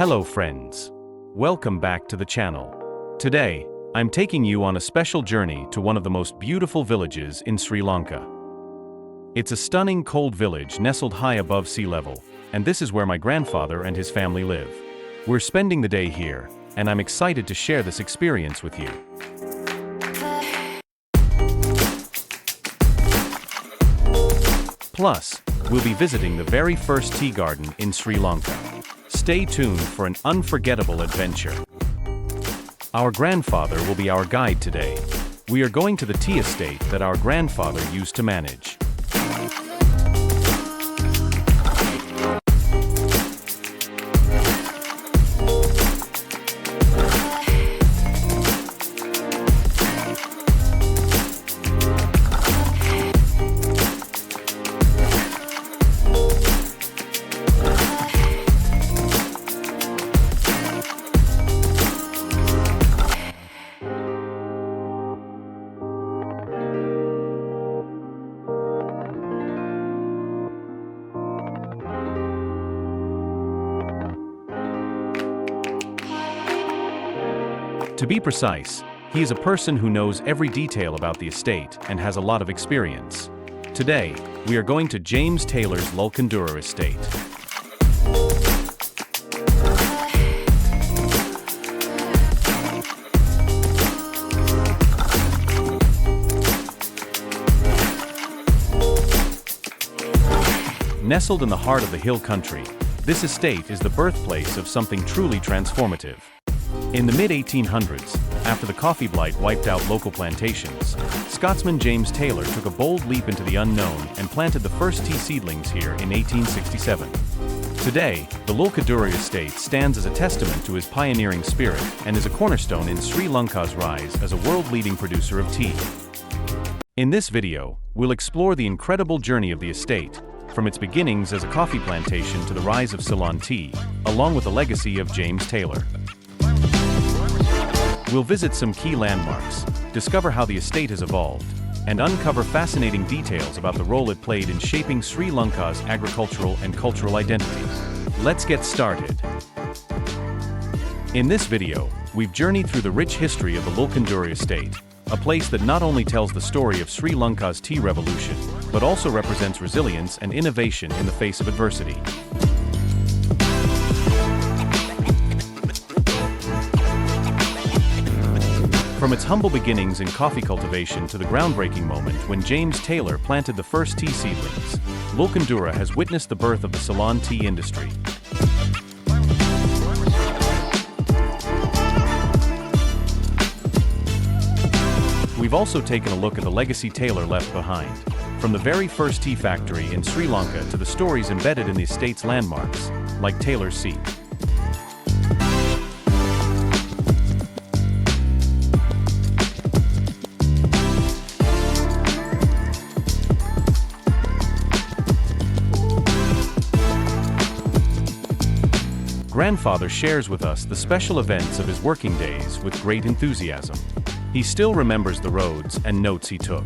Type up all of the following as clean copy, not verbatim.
Hello friends. Welcome back to the channel. Today, I'm taking you on a special journey to one of the most beautiful villages in Sri Lanka. It's a stunning cold village nestled high above sea level, and this is where my grandfather and his family live. We're spending the day here, and I'm excited to share this experience with you. Plus, we'll be visiting the very first tea garden in Sri Lanka. Stay tuned for an unforgettable adventure. Our grandfather will be our guide today. We are going to the tea estate that our grandfather used to manage. To be precise, he is a person who knows every detail about the estate and has a lot of experience. Today, we are going to James Taylor's Loolecondera estate. Nestled in the heart of the hill country, this estate is the birthplace of something truly transformative. In the mid-1800s, after the coffee blight wiped out local plantations, Scotsman James Taylor took a bold leap into the unknown and planted the first tea seedlings here in 1867. Today, the Loolecondera estate stands as a testament to his pioneering spirit and is a cornerstone in Sri Lanka's rise as a world-leading producer of tea. In this video, we'll explore the incredible journey of the estate, from its beginnings as a coffee plantation to the rise of Ceylon tea, along with the legacy of James Taylor. We'll visit some key landmarks, discover how the estate has evolved, and uncover fascinating details about the role it played in shaping Sri Lanka's agricultural and cultural identity. Let's get started. In this video, we've journeyed through the rich history of the Loolecondera estate, a place that not only tells the story of Sri Lanka's tea revolution, but also represents resilience and innovation in the face of adversity. From its humble beginnings in coffee cultivation to the groundbreaking moment when James Taylor planted the first tea seedlings, Loolecondera has witnessed the birth of the Ceylon tea industry. We've also taken a look at the legacy Taylor left behind, from the very first tea factory in Sri Lanka to the stories embedded in the estate's landmarks, like Taylor's seat. Grandfather shares with us the special events of his working days with great enthusiasm. He still remembers the roads and notes he took.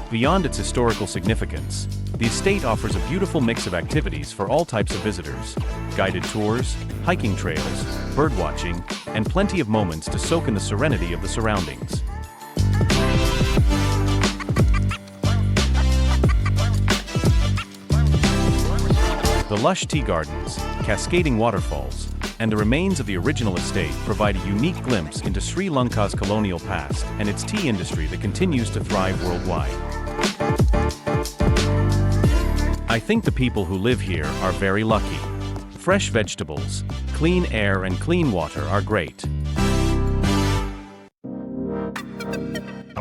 Beyond its historical significance, the estate offers a beautiful mix of activities for all types of visitors: guided tours, hiking trails, birdwatching, and plenty of moments to soak in the serenity of the surroundings. The lush tea gardens, cascading waterfalls, and the remains of the original estate provide a unique glimpse into Sri Lanka's colonial past and its tea industry that continues to thrive worldwide. I think the people who live here are very lucky. Fresh vegetables, clean air and clean water are great.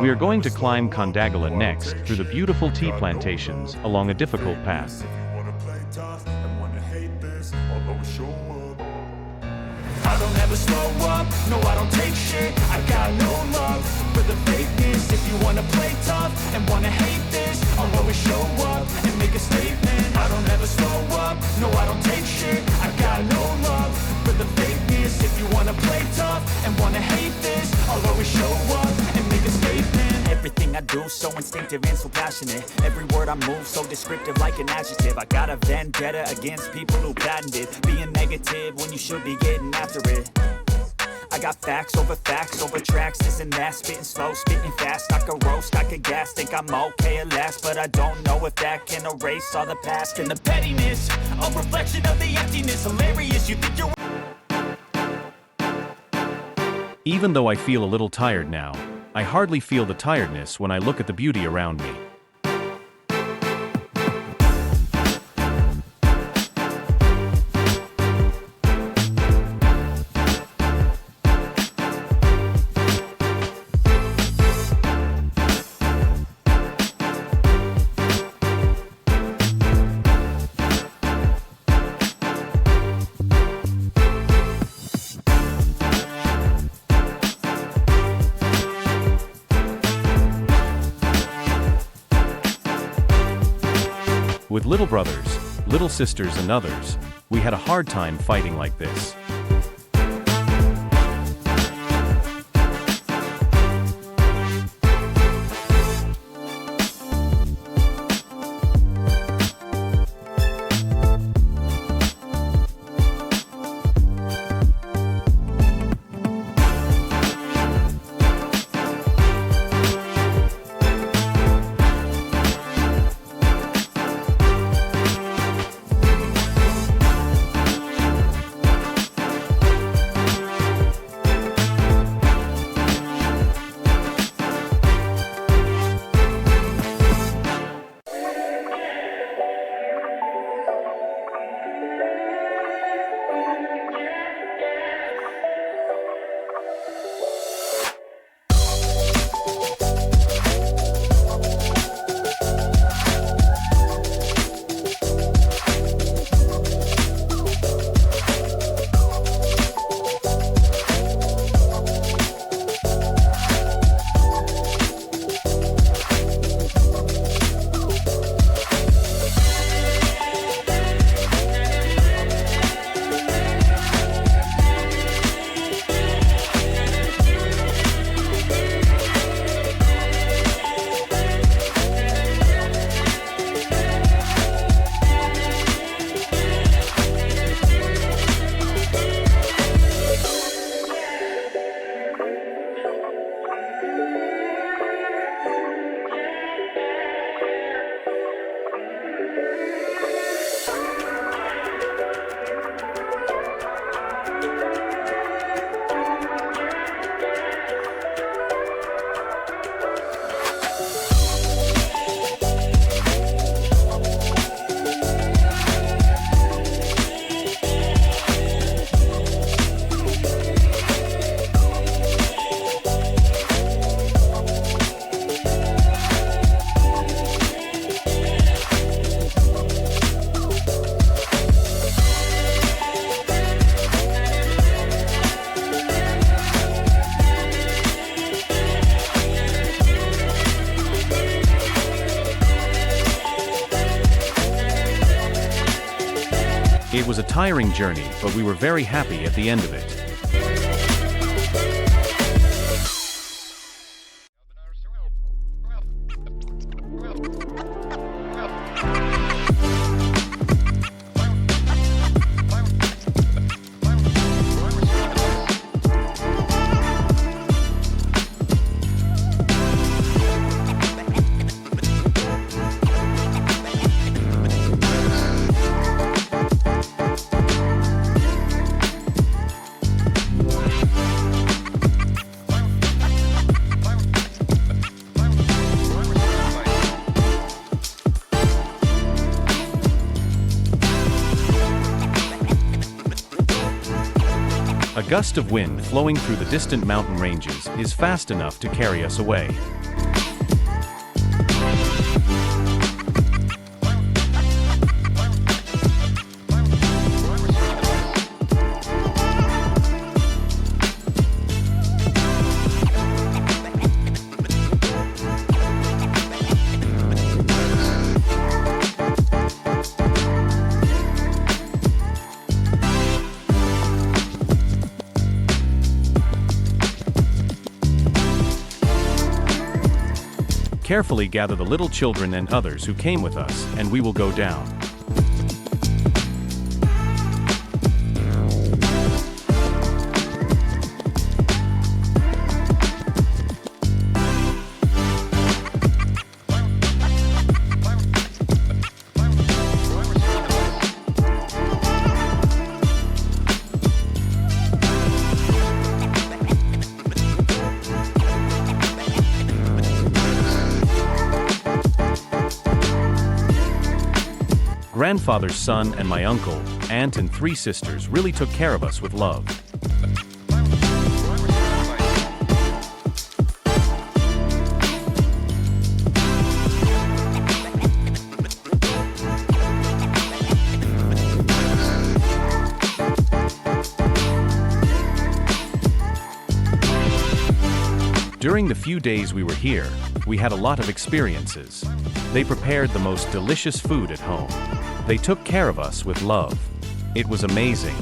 We are going to climb Kondagala next through the beautiful tea plantations along a difficult path. I don't have never slow up, no I don't take shit. I got no love for the fakeness. If you wanna play tough and wanna hate this, I'll always show up and make a statement. I don't ever slow up, no I don't take shit. I got no love for the fakeness. If you wanna play tough and wanna hate this, I'll always show up and make a statement. Everything I do so instinctive and so passionate. Every word I move so descriptive like an adjective. I got a vendetta against people who patented being negative when you should be getting after it. I got facts over tracks, this and that. Spitting slow, spitting fast, I could roast, I could gas. Think I'm okay at last, but I don't know if that can erase all the past. And the pettiness, a reflection of the emptiness. Hilarious, you think you're... Even though I feel a little tired now, I hardly feel the tiredness when I look at the beauty around me. With little brothers, little sisters and others, we had a hard time fighting like this. It was a tiring journey, but we were very happy at the end of it. A gust of wind flowing through the distant mountain ranges is fast enough to carry us away. Carefully gather the little children and others who came with us, and we will go down. Grandfather's son and my uncle, aunt and 3 sisters really took care of us with love. During the few days we were here, we had a lot of experiences. They prepared the most delicious food at home. They took care of us with love. It was amazing.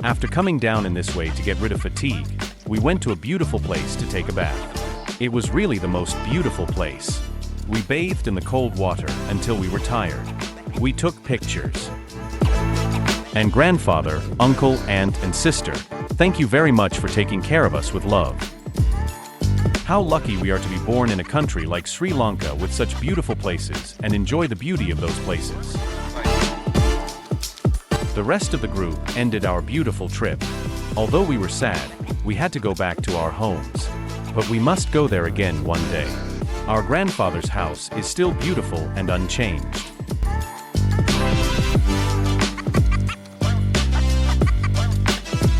After coming down in this way to get rid of fatigue, we went to a beautiful place to take a bath. It was really the most beautiful place. We bathed in the cold water until we were tired. We took pictures. And grandfather, uncle, aunt, and sister, thank you very much for taking care of us with love. How lucky we are to be born in a country like Sri Lanka with such beautiful places and enjoy the beauty of those places. The rest of the group ended our beautiful trip. Although we were sad, we had to go back to our homes. But we must go there again one day. Our grandfather's house is still beautiful and unchanged.